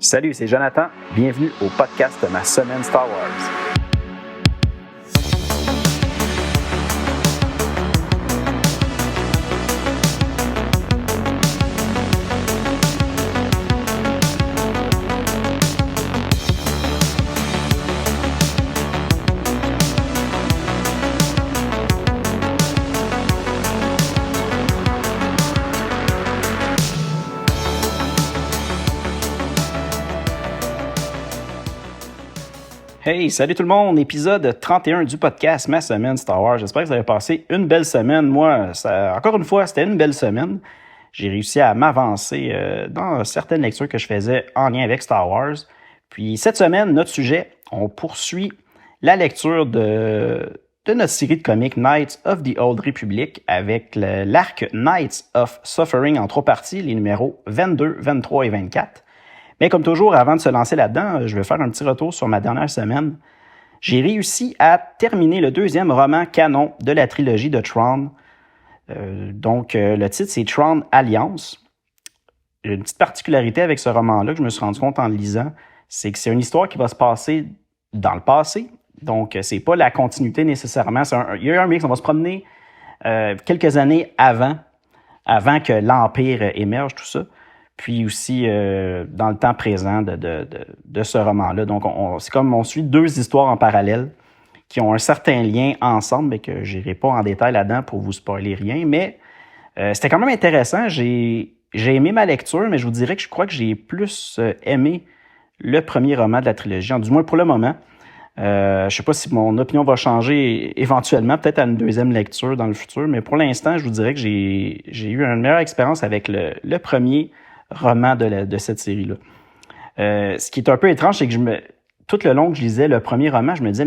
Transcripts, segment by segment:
Salut, c'est Jonathan. Bienvenue au podcast de ma semaine Star Wars. Hey, salut tout le monde, épisode 31 du podcast Ma Semaine Star Wars. J'espère que vous avez passé une belle semaine. Moi, encore une fois, c'était une belle semaine. J'ai réussi à m'avancer dans certaines lectures que je faisais en lien avec Star Wars. Puis cette semaine, notre sujet, on poursuit la lecture de notre série de comics Knights of the Old Republic avec l'arc Knights of Suffering en 3 parties, les numéros 22, 23 et 24. Mais comme toujours, avant de se lancer là-dedans, je vais faire un petit retour sur ma dernière semaine. J'ai réussi à terminer le 2e roman canon de la trilogie de Thrawn. Le titre, c'est Thrawn Alliance. Une petite particularité avec ce roman-là que je me suis rendu compte en le lisant, c'est que c'est une histoire qui va se passer dans le passé. Donc, c'est pas la continuité nécessairement. Il y a un mix, on va se promener quelques années avant que l'Empire émerge, tout ça. Puis aussi dans le temps présent de ce roman-là. Donc, c'est comme on suit 2 histoires en parallèle qui ont un certain lien ensemble, mais que je n'irai pas en détail là-dedans pour vous spoiler rien. Mais c'était quand même intéressant. J'ai aimé ma lecture, mais je vous dirais que je crois que j'ai plus aimé le premier roman de la trilogie, du moins pour le moment. Je ne sais pas si mon opinion va changer éventuellement, peut-être à une 2e lecture dans le futur, mais pour l'instant, je vous dirais que j'ai eu une meilleure expérience avec le premier roman de cette série-là. Ce qui est un peu étrange, c'est que tout le long que je lisais le premier roman, je me disais,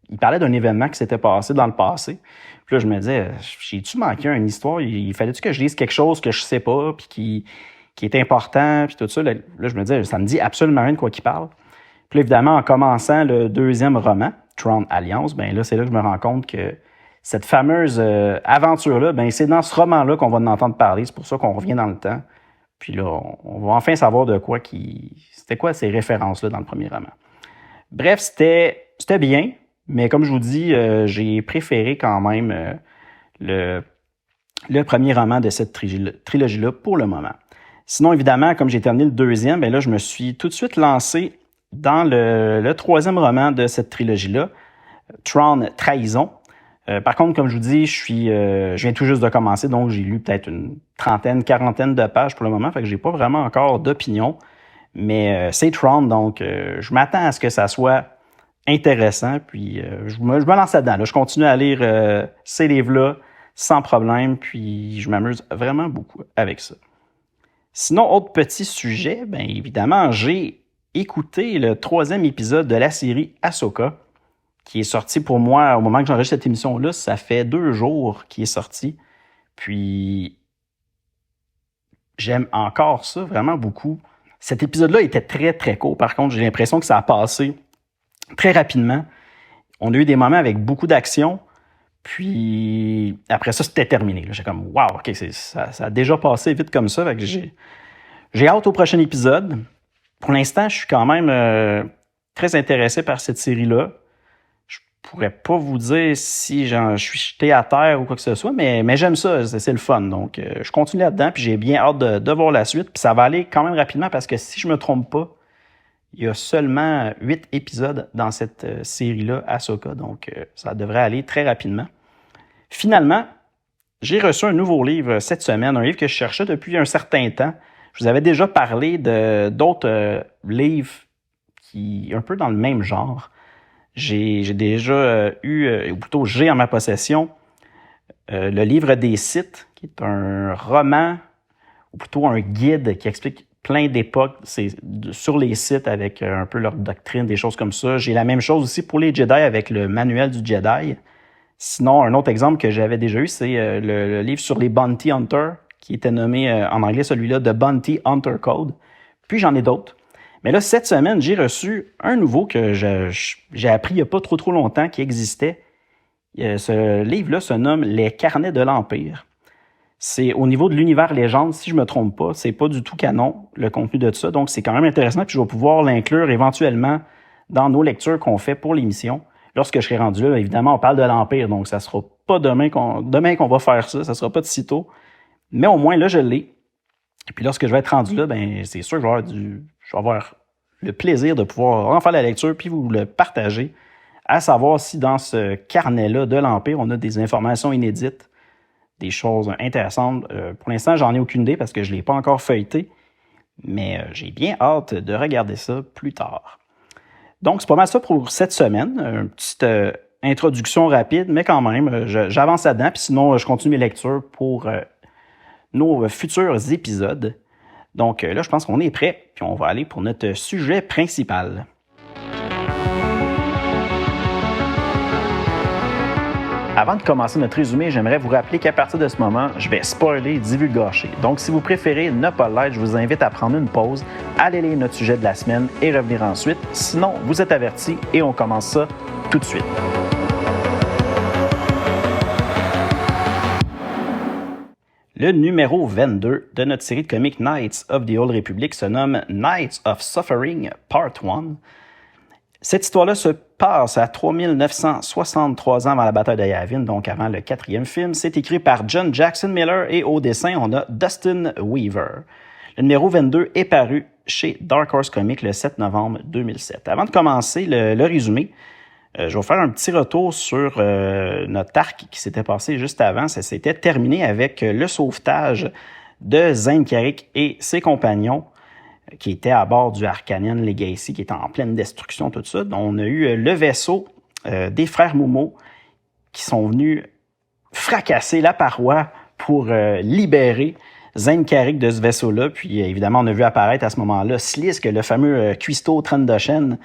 il parlait d'un événement qui s'était passé dans le passé. Puis là, je me disais, j'ai-tu manqué une histoire? Il fallait-tu que je lise quelque chose que je sais pas, puis qui est important, puis tout ça? Là, je me disais, ça me dit absolument rien de quoi qu'il parle. Puis là, évidemment, en commençant le 2e roman, Thrawn Alliance, ben là, c'est là que je me rends compte que cette fameuse aventure-là, ben c'est dans ce roman-là qu'on va en entendre parler. C'est pour ça qu'on revient dans le temps. Puis là, on va enfin savoir c'était quoi ces références-là dans le premier roman. Bref, c'était bien, mais comme je vous dis, j'ai préféré quand même le premier roman de cette trilogie-là pour le moment. Sinon, évidemment, comme j'ai terminé le 2e, ben là, je me suis tout de suite lancé dans le 3e roman de cette trilogie-là, Thrawn Trahison. Par contre, comme je vous dis, je viens tout juste de commencer, donc j'ai lu peut-être une 30aine, 40aine de pages pour le moment, fait que j'ai pas vraiment encore d'opinion, mais c'est Thrawn, donc je m'attends à ce que ça soit intéressant, puis je me lance là-dedans. Là, je continue à lire ces livres-là sans problème, puis je m'amuse vraiment beaucoup avec ça. Sinon, autre petit sujet, bien évidemment, j'ai écouté le 3e épisode de la série Ahsoka, qui est sorti pour moi, au moment que j'enregistre cette émission-là, ça fait 2 jours qu'il est sorti. Puis, j'aime encore ça vraiment beaucoup. Cet épisode-là était très, très court. Par contre, j'ai l'impression que ça a passé très rapidement. On a eu des moments avec beaucoup d'action. Puis, après ça, c'était terminé. J'ai comme, wow, OK, ça a déjà passé vite comme ça. Fait que j'ai hâte au prochain épisode. Pour l'instant, je suis quand même très intéressé par cette série-là. Je pourrais pas vous dire si je suis jeté à terre ou quoi que ce soit, mais j'aime ça, c'est le fun. Donc, je continue là-dedans, puis j'ai bien hâte de voir la suite. Puis ça va aller quand même rapidement parce que si je me trompe pas, il y a seulement 8 épisodes dans cette série-là, Ahsoka. Donc, ça devrait aller très rapidement. Finalement, j'ai reçu un nouveau livre cette semaine, un livre que je cherchais depuis un certain temps. Je vous avais déjà parlé d'autres livres qui un peu dans le même genre. J'ai déjà ou plutôt j'ai en ma possession le livre des Sith, qui est un roman, ou plutôt un guide qui explique plein d'époques sur les Sith avec un peu leur doctrine, des choses comme ça. J'ai la même chose aussi pour les Jedi avec le manuel du Jedi. Sinon, un autre exemple que j'avais déjà eu, c'est le livre sur les Bounty Hunters, qui était nommé en anglais celui-là The Bounty Hunter Code. Puis j'en ai d'autres. Mais là, cette semaine, j'ai reçu un nouveau que j'ai appris il n'y a pas trop longtemps qui existait. Ce livre-là se nomme Les Carnets de l'Empire. C'est au niveau de l'univers légende, si je me trompe pas, c'est pas du tout canon, le contenu de ça. Donc, c'est quand même intéressant. Puis, je vais pouvoir l'inclure éventuellement dans nos lectures qu'on fait pour l'émission. Lorsque je serai rendu là, évidemment, on parle de l'Empire. Donc, ça sera pas demain qu'on va faire ça. Ça sera pas de sitôt. Mais au moins, là, je l'ai. Et puis, lorsque je vais être rendu là, ben, c'est sûr que je vais avoir le plaisir de pouvoir en faire la lecture puis vous le partager. À savoir si dans ce carnet-là de l'Empire, on a des informations inédites, des choses intéressantes. Pour l'instant, j'en ai aucune idée parce que je ne l'ai pas encore feuilleté, mais j'ai bien hâte de regarder ça plus tard. Donc, c'est pas mal ça pour cette semaine. Une petite introduction rapide, mais quand même, j'avance là-dedans, puis sinon, je continue mes lectures pour nos futurs épisodes. Donc là, je pense qu'on est prêt, puis on va aller pour notre sujet principal. Avant de commencer notre résumé, j'aimerais vous rappeler qu'à partir de ce moment, je vais spoiler et divulgacher. Donc, si vous préférez ne pas l'être, je vous invite à prendre une pause, aller lire notre sujet de la semaine et revenir ensuite. Sinon, vous êtes avertis et on commence ça tout de suite. Le numéro 22 de notre série de comics Knights of the Old Republic se nomme Knights of Suffering Part 1. Cette histoire-là se passe à 3963 ans avant la bataille de Yavin, donc avant le 4e film. C'est écrit par John Jackson Miller et au dessin, on a Dustin Weaver. Le numéro 22 est paru chez Dark Horse Comics le 7 novembre 2007. Avant de commencer le résumé, je vais faire un petit retour sur notre arc qui s'était passé juste avant. Ça s'était terminé avec le sauvetage de Zane Carrick et ses compagnons qui étaient à bord du Arcanian Legacy, qui était en pleine destruction, tout ça. Donc, on a eu le vaisseau des frères Momo qui sont venus fracasser la paroi pour libérer Zane Carrick de ce vaisseau-là. Puis, évidemment, on a vu apparaître à ce moment-là Slisk, le fameux cuistot Trandoshan,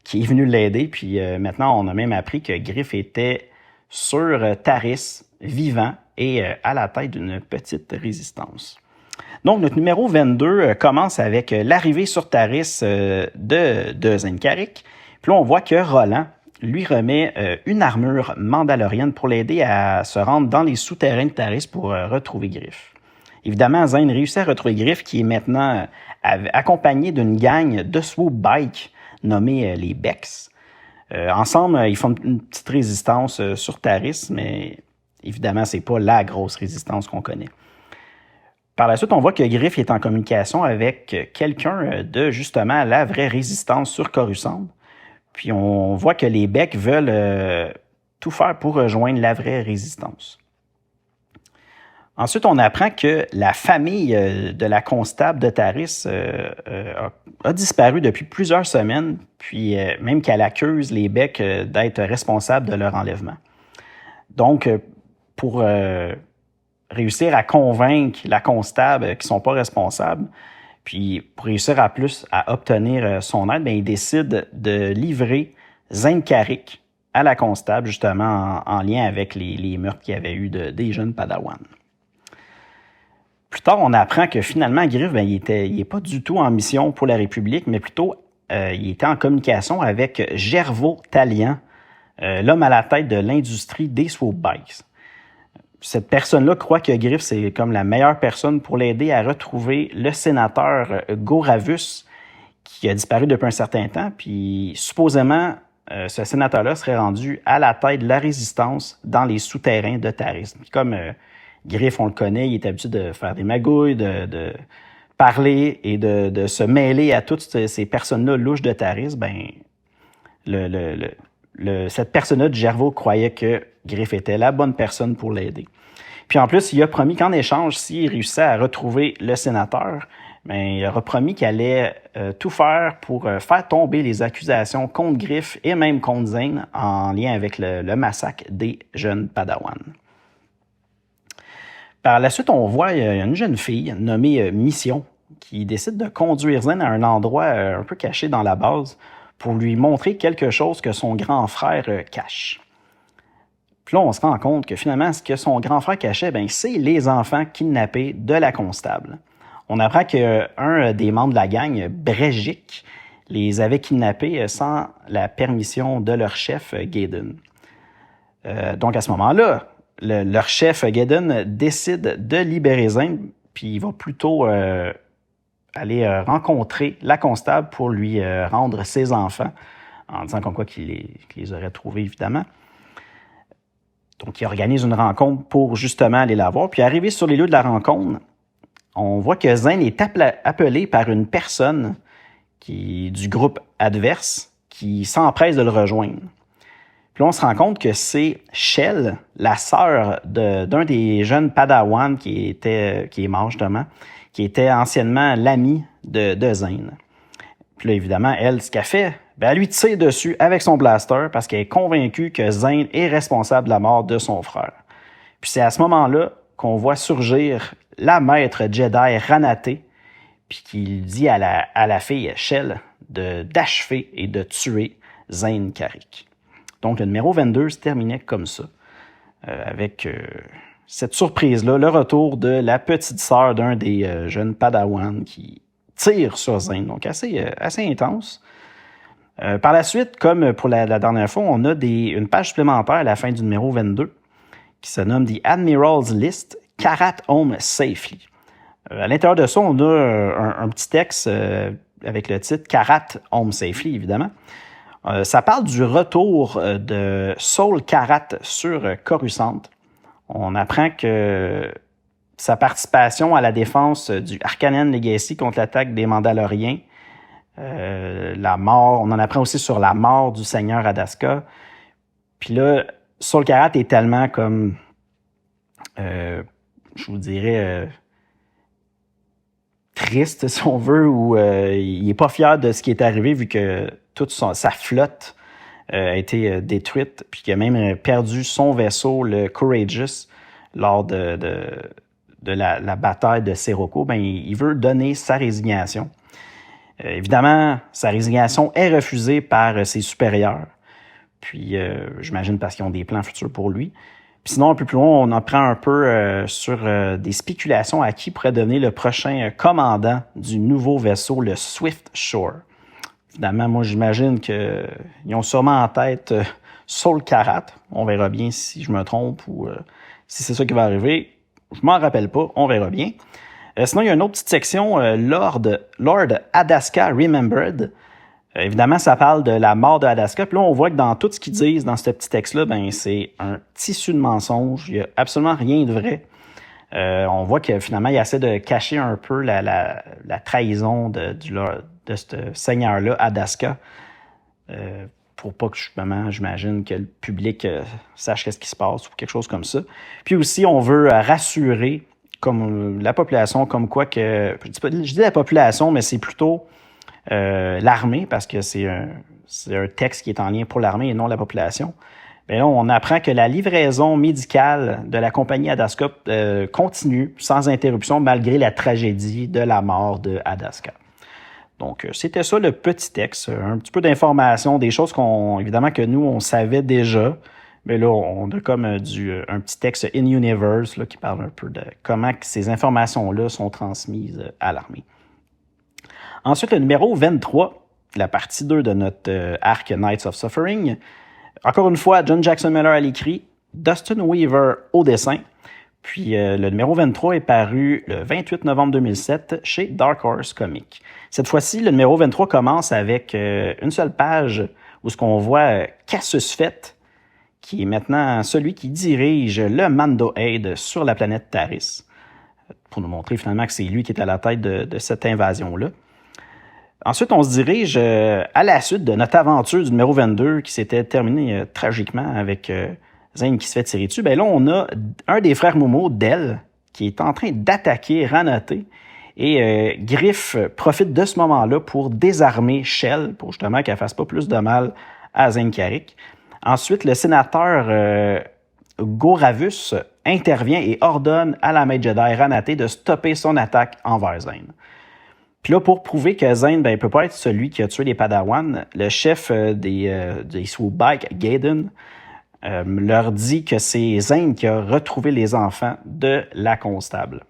qui est venu l'aider. Puis, maintenant, on a même appris que Griff était sur Taris, vivant, et à la tête d'une petite résistance. Donc, notre numéro 22 commence avec l'arrivée sur Taris de Zane Carrick. Puis là, on voit que Roland lui remet une armure mandalorienne pour l'aider à se rendre dans les souterrains de Taris pour retrouver Griff. Évidemment, Zane réussit à retrouver Griff, qui est maintenant accompagné d'une gang de swoop bike nommée les Bex. Ensemble, ils font une petite résistance sur Taris, mais évidemment, c'est pas la grosse résistance qu'on connaît. Par la suite, on voit que Griff est en communication avec quelqu'un de, justement, la vraie résistance sur Coruscant. Puis on voit que les Beck veulent tout faire pour rejoindre la vraie résistance. Ensuite, on apprend que la famille de la constable de Taris a disparu depuis plusieurs semaines, puis même qu'elle accuse les Beck d'être responsables de leur enlèvement. Donc, pour réussir à convaincre la constable qu'ils ne sont pas responsables, puis pour réussir à obtenir son aide, bien, il décide de livrer Zane Carrick à la constable, justement en lien avec les meurtres qu'il y avait eu des jeunes Padawan. Plus tard, on apprend que finalement, Griff, bien, il n'est pas du tout en mission pour la République, mais plutôt il était en communication avec Gervaux Talian, l'homme à la tête de l'industrie des swoop bikes. Cette personne-là croit que Griff, c'est comme la meilleure personne pour l'aider à retrouver le sénateur Goravus, qui a disparu depuis un certain temps. Puis, supposément, ce sénateur-là serait rendu à la tête de la résistance dans les souterrains de Taris. Puis comme Griff, on le connaît, il est habitué de faire des magouilles, de parler et de se mêler à toutes ces personnes-là louches de Taris. Ben, cette personne-là de Gervaux croyait que Griff était la bonne personne pour l'aider. Puis en plus, il a promis qu'en échange, s'il réussissait à retrouver le sénateur, bien, il aura promis qu'il allait tout faire pour faire tomber les accusations contre Griff et même contre Zane en lien avec le massacre des jeunes Padawan. Par la suite, on voit une jeune fille nommée Mission qui décide de conduire Zane à un endroit un peu caché dans la base pour lui montrer quelque chose que son grand frère cache. Puis là, on se rend compte que finalement, ce que son grand frère cachait, bien, c'est les enfants kidnappés de la constable. On apprend qu'un des membres de la gang, Bregic, les avait kidnappés sans la permission de leur chef, Gaiden. Donc à ce moment-là, leur chef, Gaiden, décide de libérer Zane, puis il va plutôt aller rencontrer la constable pour lui rendre ses enfants, en disant comme quoi qu'il les aurait trouvés, évidemment. Donc, il organise une rencontre pour justement aller la voir. Puis, arrivé sur les lieux de la rencontre, on voit que Zane est appelé par une personne du groupe adverse qui s'empresse de le rejoindre. Puis là, on se rend compte que c'est Shell, la sœur d'un des jeunes Padawan qui est mort justement, qui était anciennement l'ami de Zane. Puis là, évidemment, elle, ce qu'elle fait, elle lui tire dessus avec son blaster parce qu'elle est convaincue que Zane est responsable de la mort de son frère. Puis c'est à ce moment-là qu'on voit surgir la maître Jedi Ranaté, puis qu'il dit à la fille Shell d'achever et de tuer Zane Carrick. Donc le numéro 22 se terminait comme ça, avec cette surprise-là, le retour de la petite sœur d'un des jeunes Padawan qui tire sur Zane, donc assez intense. Par la suite, comme pour la dernière fois, on a une page supplémentaire à la fin du numéro 22 qui se nomme The Admiral's List, Karat Home Safely. À l'intérieur de ça, on a un petit texte avec le titre Karat Home Safely, évidemment. Ça parle du retour de Saul Karat sur Coruscant. On apprend que sa participation à la défense du Harkonnen Legacy contre l'attaque des Mandaloriens, la mort, on en apprend aussi sur la mort du seigneur Adaska. Puis là, Saul Karat est tellement comme, je vous dirais, triste, si on veut, ou il est pas fier de ce qui est arrivé vu que toute sa flotte a été détruite, puis qu'il a même perdu son vaisseau, le Courageous, lors de la bataille de Sirocco. Ben, il veut donner sa résignation. Évidemment, sa résignation est refusée par ses supérieurs. Puis, j'imagine parce qu'ils ont des plans futurs pour lui. Puis sinon, un peu plus loin, on apprend un peu sur des spéculations à qui pourrait devenir le prochain commandant du nouveau vaisseau, le Swift Shore. Évidemment, moi, j'imagine qu'ils ont sûrement en tête Saul Karat. On verra bien si je me trompe ou si c'est ça qui va arriver. Je m'en rappelle pas, on verra bien. Sinon, il y a une autre petite section, Lord Adaska Remembered. Évidemment, ça parle de la mort de Adaska. Puis là, on voit que dans tout ce qu'ils disent dans ce petit texte-là, ben c'est un tissu de mensonges. Il n'y a absolument rien de vrai. On voit que finalement, il essaie de cacher un peu la trahison de ce seigneur-là, Adaska, pour pas que, justement, j'imagine que le public sache qu'est-ce qui se passe ou quelque chose comme ça. Puis aussi, on veut rassurer comme la population, comme quoi que... Je dis la population, mais c'est plutôt l'armée, parce que c'est un texte qui est en lien pour l'armée et non la population. Bien là, on apprend que la livraison médicale de la compagnie Adaska continue sans interruption malgré la tragédie de la mort de Adaska. Donc, c'était ça le petit texte, un petit peu d'informations, des choses évidemment que nous, on savait déjà, mais là, on a comme un petit texte in-universe là, qui parle un peu de comment ces informations-là sont transmises à l'armée. Ensuite, le numéro 23, la partie 2 de notre arc Knights of Suffering. Encore une fois, John Jackson Miller à l'écrit, Dustin Weaver au dessin. Puis le numéro 23 est paru le 28 novembre 2007 chez Dark Horse Comics. Cette fois-ci, le numéro 23 commence avec une seule page où ce qu'on voit Cassius Fett, qui est maintenant celui qui dirige le Mandoade sur la planète Taris, pour nous montrer finalement que c'est lui qui est à la tête de cette invasion-là. Ensuite, on se dirige à la suite de notre aventure du numéro 22 qui s'était terminée tragiquement avec Zane qui se fait tirer dessus. Ben là, on a un des frères Momo, Del, qui est en train d'attaquer Ranaté. Et Griff profite de ce moment-là pour désarmer Shell, pour justement qu'elle fasse pas plus de mal à Zane Carrick. Ensuite, le sénateur Goravus intervient et ordonne à la Maître Jedi Ranaté de stopper son attaque envers Zane. Puis là, pour prouver que Zane ne peut pas être celui qui a tué les Padawan, le chef des Swoopbike, Gaiden, leur dit que c'est Zane qui a retrouvé les enfants de la constable.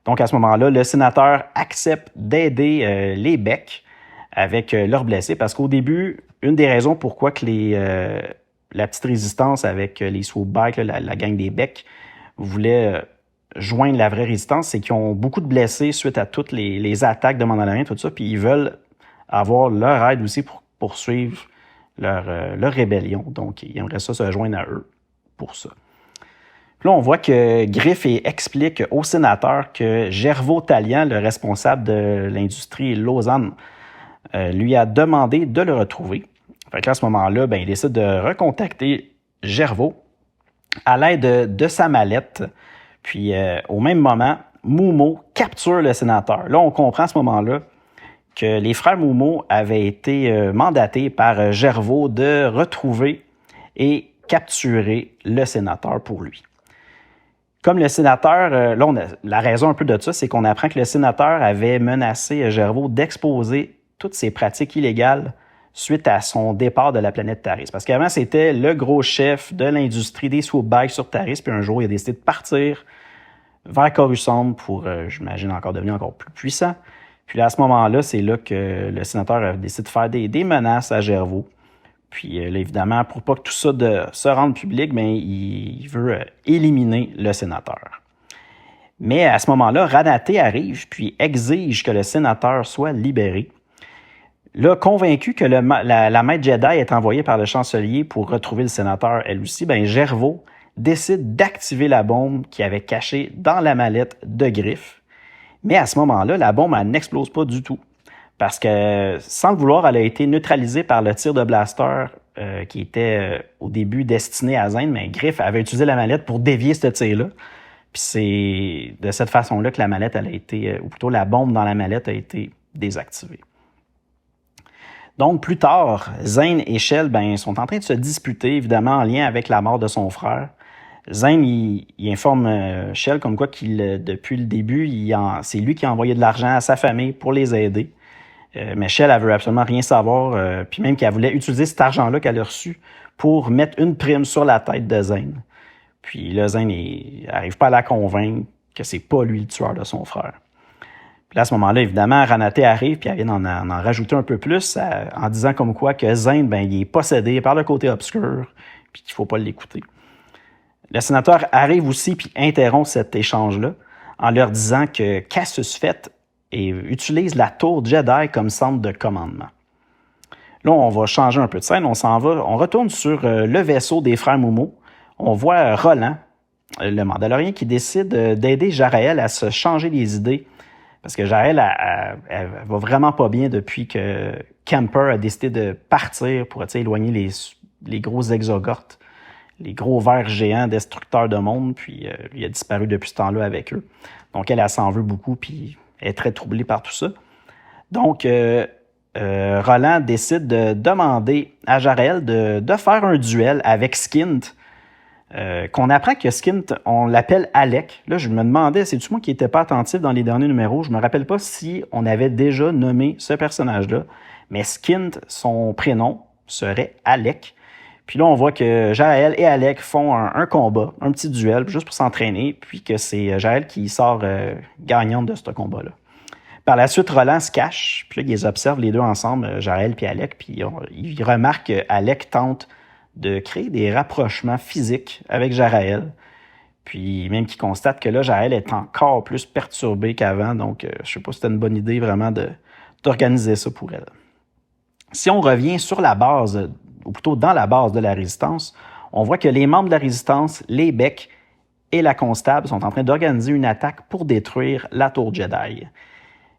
Donc, à ce moment-là, le sénateur accepte d'aider les Beck avec leurs blessés, parce qu'au début, une des raisons pourquoi que la petite résistance avec les swoop bikes, la gang des becs, voulait joindre la vraie résistance, c'est qu'ils ont beaucoup de blessés suite à toutes les attaques de Mandalorian, tout ça, puis ils veulent avoir leur aide aussi pour poursuivre leur rébellion. Donc, ils aimeraient ça se joindre à eux pour ça. Puis là, on voit que Griff explique au sénateur que Gervaux Talian, le responsable de l'industrie Lausanne, lui a demandé de le retrouver. Fait que là, à ce moment-là, il décide de recontacter Gervaux à l'aide de sa mallette. Puis, au même moment, Moumo capture le sénateur. Là, on comprend à ce moment-là que les frères Moumo avaient été mandatés par Gervaux de retrouver et capturer le sénateur pour lui. Comme le sénateur, la raison un peu de ça, c'est qu'on apprend que le sénateur avait menacé Gervaux d'exposer toutes ses pratiques illégales suite à son départ de la planète Taris. Parce qu'avant, c'était le gros chef de l'industrie des swoop bikes sur Taris, puis un jour, il a décidé de partir vers Coruscant pour, j'imagine, encore devenir encore plus puissant. Puis là, à ce moment-là, c'est là que le sénateur a décidé de faire des menaces à Gervaux. Puis là, évidemment, pour pas que tout ça se rende public, il veut éliminer le sénateur. Mais à ce moment-là, Ranaté arrive puis exige que le sénateur soit libéré. Là, convaincu que la maître Jedi est envoyée par le chancelier pour retrouver le sénateur, elle aussi, Gervaux décide d'activer la bombe qu'il avait cachée dans la mallette de Griff. Mais à ce moment-là, la bombe, elle n'explose pas du tout. Parce que, sans le vouloir, elle a été neutralisée par le tir de blaster qui était au début destiné à Zane, mais Griff avait utilisé la mallette pour dévier ce tir-là. Puis c'est de cette façon-là que la mallette, elle a été, ou plutôt la bombe dans la mallette a été désactivée. Donc, plus tard, Zane et Shell sont en train de se disputer, évidemment, en lien avec la mort de son frère. Zane, il informe Shell comme quoi depuis le début, c'est lui qui a envoyé de l'argent à sa famille pour les aider. Mais Shell, elle veut absolument rien savoir, puis même qu'elle voulait utiliser cet argent-là qu'elle a reçu pour mettre une prime sur la tête de Zane. Puis là, Zane n'arrive pas à la convaincre que c'est pas lui le tueur de son frère. Puis là, à ce moment-là, évidemment, Ranaté arrive, puis elle vient en rajouter un peu plus, en disant comme quoi que Zane, il est possédé par le côté obscur, puis qu'il faut pas l'écouter. Le sénateur arrive aussi, puis interrompt cet échange-là, en leur disant que Cassius Fett utilise la tour Jedi comme centre de commandement. Là, on va changer un peu de scène, on retourne sur le vaisseau des frères Momo. On voit Roland, le Mandalorien, qui décide d'aider Jarael à se changer les idées, parce que Jarael, elle va vraiment pas bien depuis que Kemper a décidé de partir pour éloigner les gros exogortes, les gros vers géants destructeurs de monde, puis il a disparu depuis ce temps-là avec eux. Donc, elle s'en veut beaucoup, puis elle est très troublée par tout ça. Donc, Roland décide de demander à Jarael de faire un duel avec Skint, qu'on apprend que Skint, on l'appelle Alec. Là, je me demandais, c'est-tu moi qui n'étais pas attentif dans les derniers numéros? Je me rappelle pas si on avait déjà nommé ce personnage-là, mais Skint, son prénom serait Alec. Puis là, on voit que Jarael et Alec font un combat, un petit duel, juste pour s'entraîner, puis que c'est Jarael qui sort gagnante de ce combat-là. Par la suite, Roland se cache, puis là, ils observent les deux ensemble, Jarael et Alec, puis ils remarquent qu'Alec tente de créer des rapprochements physiques avec Jarael, puis même qu'ils constatent que là, Jarael est encore plus perturbée qu'avant, donc je sais pas si c'était une bonne idée vraiment d'organiser ça pour elle. Si on revient sur la base, ou plutôt dans la base de la Résistance, on voit que les membres de la Résistance, les Becs et la Constable sont en train d'organiser une attaque pour détruire la Tour Jedi.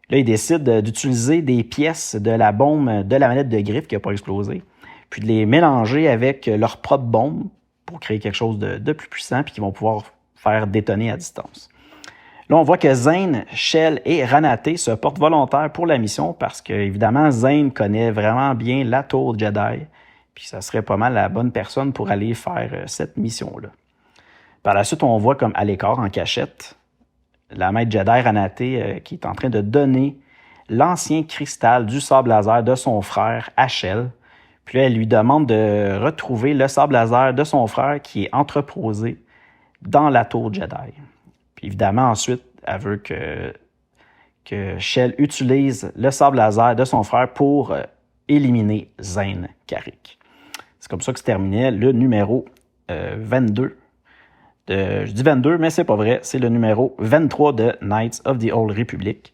Là, ils décident d'utiliser des pièces de la bombe de la manette de Griff qui n'a pas explosé, puis de les mélanger avec leur propre bombe pour créer quelque chose de plus puissant puis qu'ils vont pouvoir faire détonner à distance. Là, on voit que Zane, Shell et Ranaté se portent volontaires pour la mission parce que, évidemment, Zane connaît vraiment bien la Tour Jedi, puis ça serait pas mal la bonne personne pour aller faire cette mission-là. Par la suite, on voit comme à l'écart, en cachette, la maître Jedi Ranaté qui est en train de donner l'ancien cristal du sable laser de son frère à Shell. Puis là, elle lui demande de retrouver le sable laser de son frère qui est entreposé dans la Tour Jedi. Puis évidemment, ensuite, elle veut que Shell utilise le sable laser de son frère pour éliminer Zane Carrick. C'est comme ça que se terminait le numéro 22. Je dis 22, mais c'est pas vrai. C'est le numéro 23 de Knights of the Old Republic.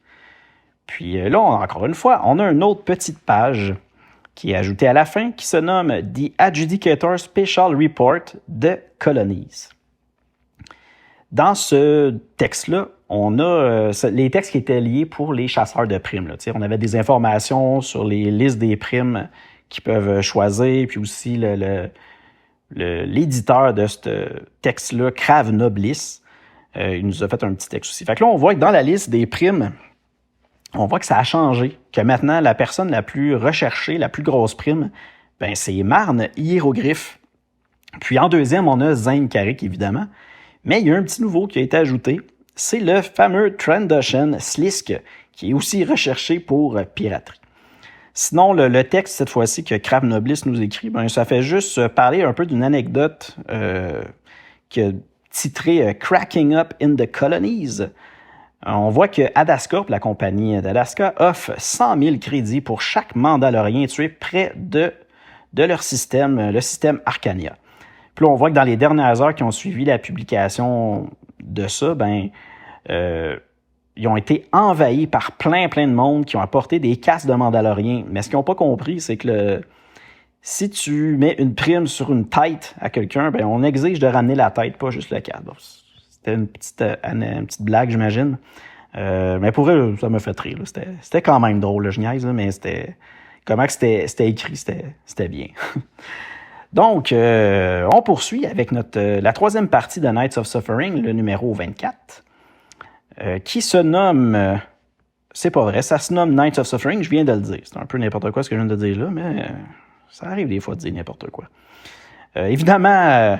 Puis là, encore une fois, on a une autre petite page qui est ajoutée à la fin, qui se nomme The Adjudicator Special Report de Colonies. Dans ce texte-là, on a les textes qui étaient liés pour les chasseurs de primes. Là. On avait des informations sur les listes des primes qu'ils peuvent choisir, puis aussi l'éditeur de ce texte-là, Crave Noblis, il nous a fait un petit texte aussi. Fait que là, on voit que dans la liste des primes, on voit que ça a changé, que maintenant, la personne la plus recherchée, la plus grosse prime, ben c'est Marne Hiéroglyphe. Puis en deuxième, on a Zane Carrick, évidemment. Mais il y a un petit nouveau qui a été ajouté, c'est le fameux Trandoshan Slisk, qui est aussi recherché pour piraterie. Sinon, le texte, cette fois-ci, que Crave Noblis nous écrit, ben, ça fait juste parler un peu d'une anecdote qui a titré « Cracking Up in the Colonies ». On voit que Adascorp, la compagnie d'Alaska, offre 100 000 crédits pour chaque Mandalorien tué près de leur système, le système Arcania. Puis là, on voit que dans les dernières heures qui ont suivi la publication de ça, ils ont été envahis par plein de monde qui ont apporté des casques de Mandaloriens. Mais ce qu'ils n'ont pas compris, c'est que si tu mets une prime sur une tête à quelqu'un, ben on exige de ramener la tête, pas juste le casque. C'était une petite blague, j'imagine. Mais pour eux, ça m'a fait rire. Là. C'était quand même drôle, là, je niaise, là, mais comment que c'était écrit, c'était bien. Donc, on poursuit avec la troisième partie de Knights of Suffering, le numéro 24, qui se nomme... c'est pas vrai, ça se nomme Knights of Suffering, je viens de le dire. C'est un peu n'importe quoi ce que je viens de dire là, mais ça arrive des fois de dire n'importe quoi. Évidemment,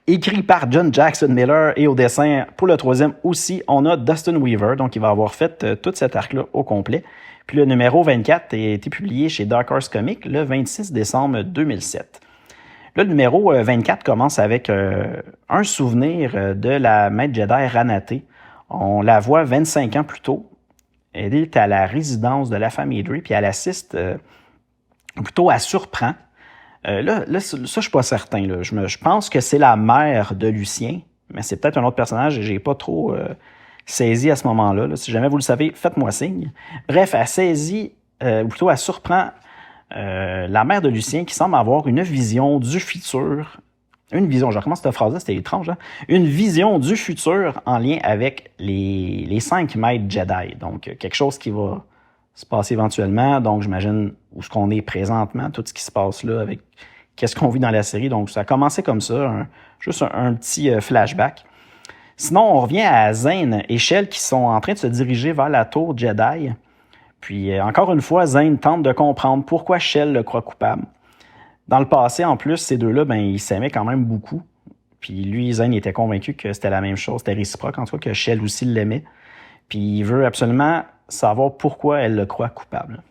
écrit par John Jackson Miller et au dessin, pour le troisième aussi, on a Dustin Weaver, donc il va avoir fait tout cet arc-là au complet. Puis le numéro 24 a été publié chez Dark Horse Comics le 26 décembre 2007. Là, le numéro 24 commence avec un souvenir de la maître Jedi Ranaté. On la voit 25 ans plus tôt. Elle est à la résidence de la famille Dre, puis elle assiste, plutôt elle surprend. Là, ça, je suis pas certain. Là. Je pense que c'est la mère de Lucien, mais c'est peut-être un autre personnage et j'ai pas trop saisi à ce moment-là. Là. Si jamais vous le savez, faites-moi signe. Bref, elle saisit, ou plutôt elle surprend la mère de Lucien qui semble avoir une vision du futur. Une vision, je recommence cette phrase-là, c'était étrange. Hein? Une vision du futur en lien avec les 5 maîtres Jedi. Donc, quelque chose qui va se passer éventuellement. Donc, j'imagine où ce qu'on est présentement, tout ce qui se passe là, avec qu'est-ce qu'on vit dans la série. Donc, ça a commencé comme ça, juste un petit flashback. Sinon, on revient à Zane et Shell qui sont en train de se diriger vers la tour Jedi. Puis, encore une fois, Zane tente de comprendre pourquoi Shell le croit coupable. Dans le passé, en plus, ces deux-là, ils s'aimaient quand même beaucoup. Puis lui, Zane, était convaincu que c'était la même chose, c'était réciproque, en tout cas, que Shell aussi l'aimait. Puis il veut absolument savoir pourquoi elle le croit coupable.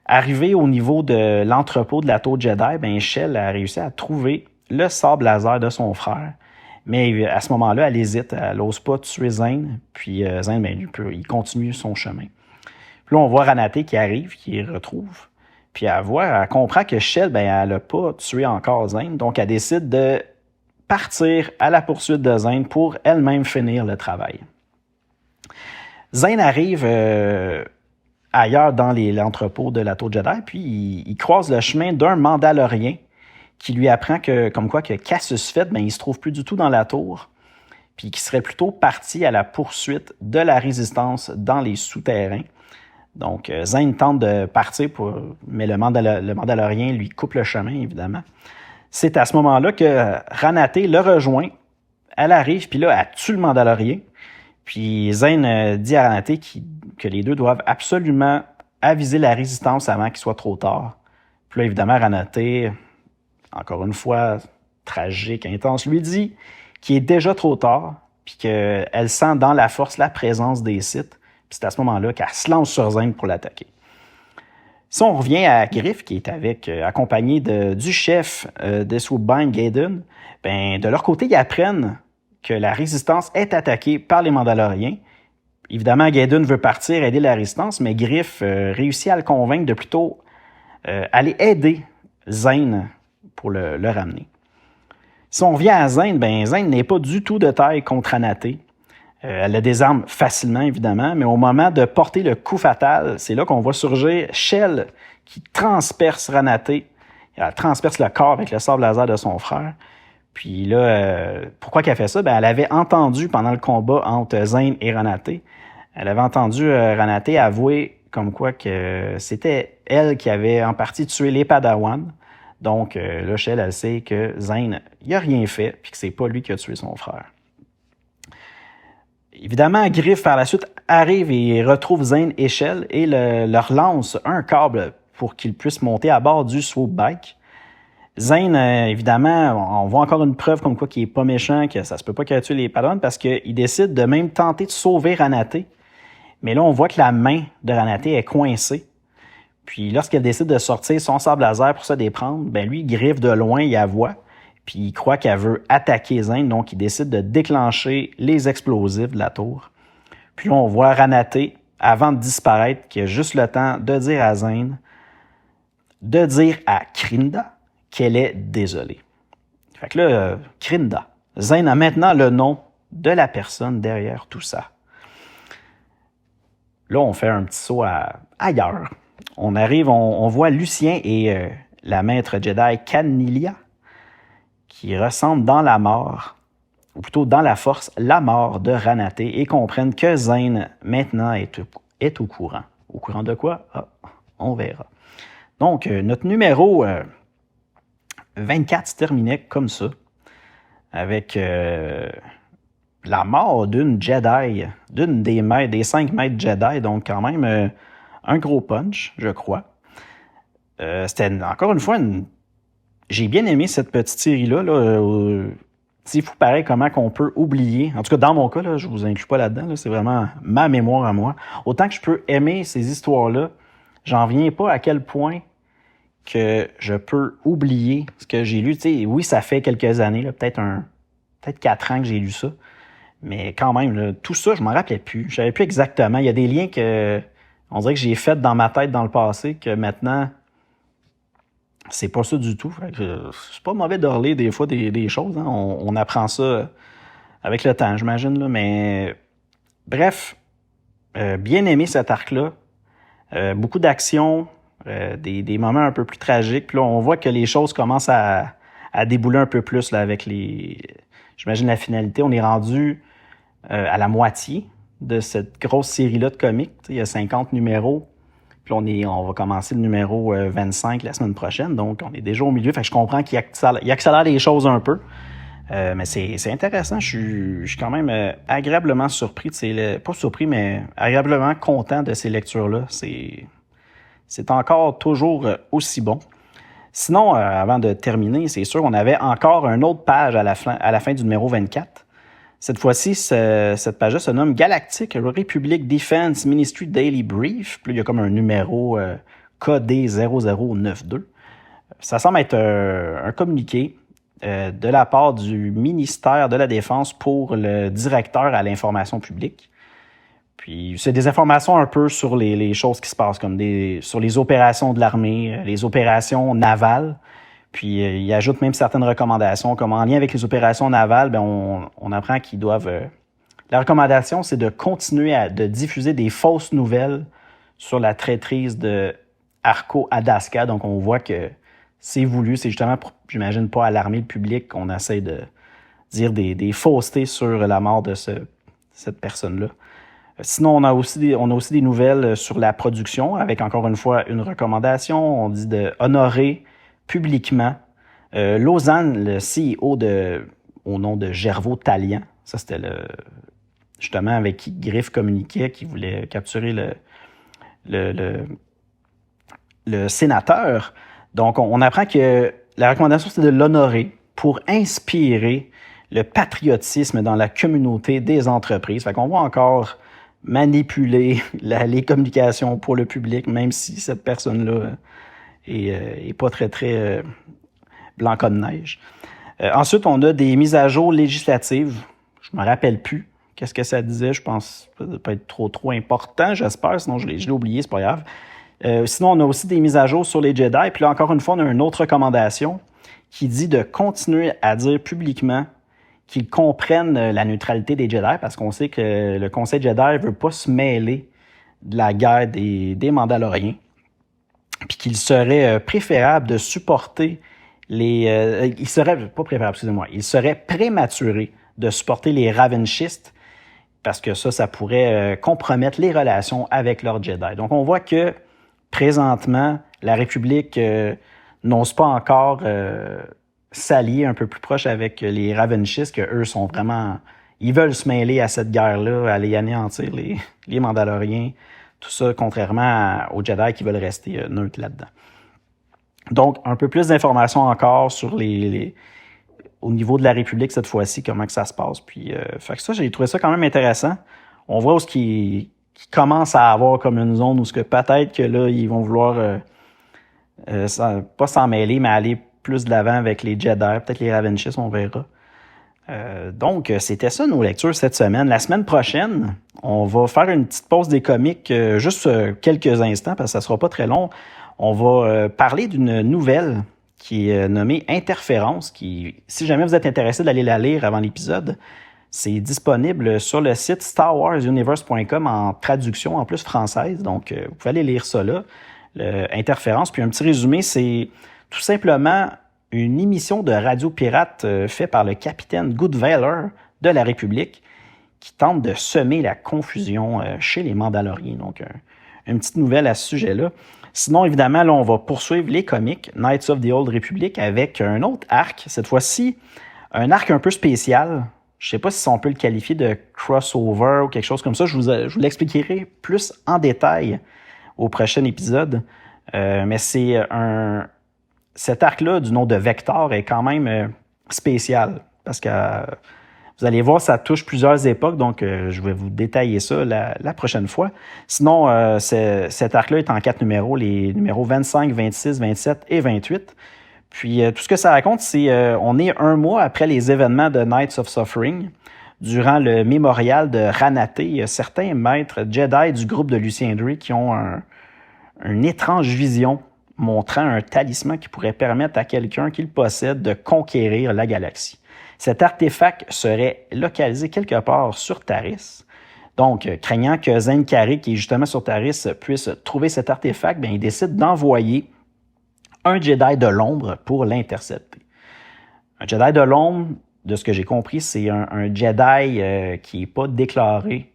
Arrivé au niveau de l'entrepôt de la tour Jedi, Shell a réussi à trouver le sable laser de son frère. Mais à ce moment-là, elle hésite, elle n'ose pas tuer Zane. Puis Zane, il continue son chemin. Puis là, on voit Ranaté qui arrive, qui retrouve. Puis elle comprend que Shell, elle n'a pas tué encore Zane. Donc, elle décide de partir à la poursuite de Zane pour elle-même finir le travail. Zane arrive ailleurs dans l'entrepôt de la tour Jedi, puis il croise le chemin d'un Mandalorien qui lui apprend que Cassius Fett, il se trouve plus du tout dans la tour, puis qui serait plutôt parti à la poursuite de la résistance dans les souterrains. Donc, Zane tente de partir, mais le Mandalorien lui coupe le chemin, évidemment. C'est à ce moment-là que Ranaté le rejoint. Elle arrive, puis là, elle tue le Mandalorien. Puis Zane dit à Ranaté que les deux doivent absolument aviser la résistance avant qu'il soit trop tard. Puis là, évidemment, Ranaté, encore une fois, tragique, intense, lui dit qu'il est déjà trop tard, puis qu'elle sent dans la force la présence des Sith. Puis c'est à ce moment-là qu'elle se lance sur Zane pour l'attaquer. Si on revient à Griff, qui est accompagné du chef de Swoopbind, Gaiden, de leur côté, ils apprennent que la résistance est attaquée par les Mandaloriens. Évidemment, Gaiden veut partir aider la résistance, mais Griff réussit à le convaincre de plutôt aller aider Zane pour le ramener. Si on revient à Zane, ben Zane n'est pas du tout de taille contre Anaté. Elle la désarme facilement, évidemment, mais au moment de porter le coup fatal, c'est là qu'on voit surgir Shell qui transperce Ranaté. Elle transperce le corps avec le sabre laser de son frère. Puis là, pourquoi qu'elle fait ça? Ben, elle avait entendu pendant le combat entre Zane et Ranaté, elle avait entendu Ranaté avouer comme quoi que c'était elle qui avait en partie tué les Padawans. Donc là, Shell, elle sait que Zane, il a rien fait, puis que c'est pas lui qui a tué son frère. Évidemment, Griff, par la suite, arrive et retrouve Zane et Shell et leur lance un câble pour qu'ils puissent monter à bord du swoop bike. Zane, évidemment, on voit encore une preuve comme quoi qu'il est pas méchant, que ça se peut pas qu'il ait tué les Padawans parce qu'il décide de même tenter de sauver Ranaté. Mais là, on voit que la main de Ranaté est coincée. Puis lorsqu'elle décide de sortir son sabre laser pour se déprendre, ben lui, Griff de loin, il la voit. Puis il croit qu'elle veut attaquer Zane, donc il décide de déclencher les explosifs de la tour. Puis là, on voit Ranaté, avant de disparaître, qui a juste le temps de dire à Zane, de dire à Krinda qu'elle est désolée. Fait que là, Krinda. Zane a maintenant le nom de la personne derrière tout ça. Là, on fait un petit saut ailleurs. On arrive, on voit Lucien et la maître Jedi Canilia qui ressentent dans la mort, ou plutôt dans la force, la mort de Ranaté et comprennent que Zane, maintenant, est au courant. Au courant de quoi? Ah, on verra. Donc, notre numéro 24 se terminait comme ça, avec la mort d'une Jedi, d'une des 5 maîtres Jedi, donc quand même un gros punch, je crois. C'était encore une fois j'ai bien aimé cette petite série-là. C'est fou pareil comment qu'on peut oublier. En tout cas, dans mon cas, là, je vous inclus pas là-dedans. Là, c'est vraiment ma mémoire à moi. Autant que je peux aimer ces histoires-là, j'en viens pas à quel point que je peux oublier ce que j'ai lu. T'sais, oui, ça fait quelques années, là, peut-être 4 ans que j'ai lu ça. Mais quand même, là, tout ça, je m'en rappelais plus. Je savais plus exactement. Il y a des liens que on dirait que j'ai fait dans ma tête dans le passé que maintenant, c'est pas ça du tout. Fait que c'est pas mauvais de relire des fois des choses. Hein. On apprend ça avec le temps, j'imagine. Là. Mais bref, bien aimé cet arc-là. Beaucoup d'action, des moments un peu plus tragiques. Puis là, on voit que les choses commencent à débouler un peu plus là, avec j'imagine la finalité. On est rendu à la moitié de cette grosse série-là de comics. Il y a 50 numéros. Puis on va commencer le numéro 25 la semaine prochaine. Donc, on est déjà au milieu. Fait que je comprends qu'il accélère les choses un peu. Mais c'est intéressant. Je suis quand même agréablement surpris. Pas surpris, mais agréablement content de ces lectures-là. C'est encore toujours aussi bon. Sinon, avant de terminer, c'est sûr, on avait encore une autre page à la fin du numéro 24. Cette fois-ci, cette page-là se nomme Galactic Republic Defense Ministry Daily Brief. Puis là, il y a comme un numéro codé 0092. Ça semble être un communiqué de la part du ministère de la Défense pour le directeur à l'information publique. Puis c'est des informations un peu sur les choses qui se passent, comme sur les opérations de l'armée, les opérations navales. Puis il ajoute même certaines recommandations, comme en lien avec les opérations navales, ben on apprend qu'ils doivent... La recommandation, c'est de continuer de diffuser des fausses nouvelles sur la traîtrise de Arco Adaska. Donc on voit que c'est voulu, c'est justement pour, j'imagine, pas alarmer le public qu'on essaie de dire des faussetés sur la mort de cette personne-là. Sinon, on a aussi des nouvelles sur la production, avec encore une fois une recommandation. On dit de honorer publiquement Lausanne, le CEO au nom de Gervaux Talian. Ça, c'était justement avec qui Griff communiquait, qui voulait capturer le sénateur. Donc, on apprend que la recommandation, c'est de l'honorer pour inspirer le patriotisme dans la communauté des entreprises. Fait qu'on voit encore manipuler les communications pour le public, même si cette personne-là est pas très, très blanc comme neige. Ensuite, on a des mises à jour législatives. Je me rappelle plus qu'est-ce que ça disait. Je pense que ça ne peut être trop important, j'espère. Sinon, je l'ai oublié, c'est pas grave. Sinon, on a aussi des mises à jour sur les Jedi. Puis là, encore une fois, on a une autre recommandation qui dit de continuer à dire publiquement qu'ils comprennent la neutralité des Jedi, parce qu'on sait que le Conseil Jedi ne veut pas se mêler de la guerre des Mandaloriens, puis qu'il serait préférable de supporter il serait prématuré de supporter les Ravenchistes, parce que ça pourrait compromettre les relations avec leurs Jedi. Donc on voit que présentement, la République n'ose pas encore s'allier un peu plus proche avec les Ravenchistes, que eux sont vraiment... Ils veulent se mêler à cette guerre-là, aller anéantir les Mandaloriens, tout ça, contrairement aux Jedi qui veulent rester neutres là-dedans. Donc, un peu plus d'informations encore sur au niveau de la République cette fois-ci, comment que ça se passe. Puis, fait que ça, j'ai trouvé ça quand même intéressant. On voit où ce qui commence à avoir comme une zone où ce que peut-être que là, ils vont vouloir pas s'en mêler, mais aller plus de l'avant avec les Jedi, peut-être les Ravenchistes, on verra. Donc, c'était ça nos lectures cette semaine. La semaine prochaine, on va faire une petite pause des comics, juste quelques instants, parce que ça sera pas très long. On va parler d'une nouvelle qui est nommée Interférence, qui, si jamais vous êtes intéressé d'aller la lire avant l'épisode, c'est disponible sur le site starwarsuniverse.com en traduction, en plus française. Donc, vous pouvez aller lire ça là, Interférence. Puis un petit résumé, c'est tout simplement une émission de radio pirate faite par le capitaine Goodvalor de la République qui tente de semer la confusion chez les Mandaloriens. Donc, une petite nouvelle à ce sujet-là. Sinon, évidemment, là, on va poursuivre les comics Knights of the Old Republic avec un autre arc. Cette fois-ci, un arc un peu spécial. Je ne sais pas si on peut le qualifier de crossover ou quelque chose comme ça. Je vous l'expliquerai plus en détail au prochain épisode. Mais cet arc-là, du nom de Vector, est quand même spécial. Parce que vous allez voir, ça touche plusieurs époques, donc je vais vous détailler ça la prochaine fois. Sinon, cet arc-là est en 4 numéros, les numéros 25, 26, 27 et 28. Puis tout ce que ça raconte, c'est on est un mois après les événements de Knights of Suffering. Durant le mémorial de Ranaté, il y a certains maîtres Jedi du groupe de Lucien Dre qui ont une étrange vision montrant un talisman qui pourrait permettre à quelqu'un qui le possède de conquérir la galaxie. Cet artefact serait localisé quelque part sur Taris. Donc, craignant que Zenkari, qui est justement sur Taris, puisse trouver cet artefact, il décide d'envoyer un Jedi de l'ombre pour l'intercepter. Un Jedi de l'ombre, de ce que j'ai compris, c'est un Jedi qui n'est pas déclaré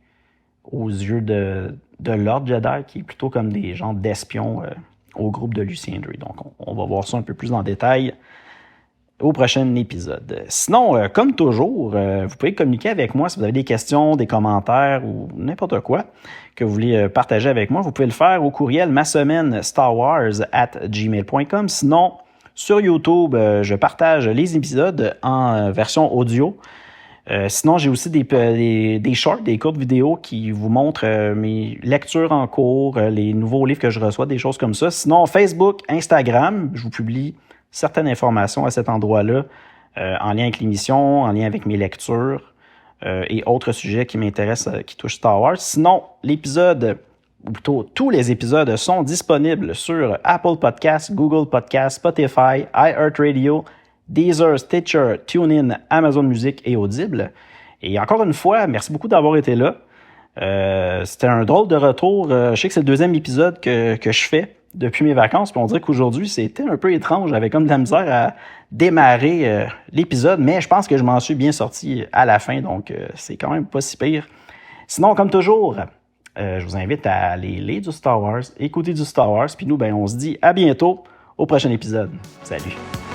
aux yeux de l'ordre Jedi, qui est plutôt comme des genres d'espions au groupe de Lucien Dre. Donc, on va voir ça un peu plus en détail au prochain épisode. Sinon, comme toujours, vous pouvez communiquer avec moi si vous avez des questions, des commentaires ou n'importe quoi que vous voulez partager avec moi. Vous pouvez le faire au courriel masemaine@gmail.com. Sinon, sur YouTube, je partage les épisodes en version audio. Sinon, j'ai aussi des shorts, des courtes vidéos qui vous montrent mes lectures en cours, les nouveaux livres que je reçois, des choses comme ça. Sinon, Facebook, Instagram, je vous publie certaines informations à cet endroit-là, en lien avec l'émission, en lien avec mes lectures et autres sujets qui m'intéressent, qui touchent Star Wars. Sinon, l'épisode, ou plutôt tous les épisodes sont disponibles sur Apple Podcasts, Google Podcasts, Spotify, iHeartRadio, Deezer, Stitcher, TuneIn, Amazon Music et Audible. Et encore une fois, merci beaucoup d'avoir été là. C'était un drôle de retour. Je sais que c'est le deuxième épisode que je fais depuis mes vacances, puis on dirait qu'aujourd'hui, c'était un peu étrange. J'avais comme de la misère à démarrer l'épisode, mais je pense que je m'en suis bien sorti à la fin, donc c'est quand même pas si pire. Sinon, comme toujours, je vous invite à aller lire du Star Wars, écouter du Star Wars, puis nous, on se dit à bientôt au prochain épisode. Salut!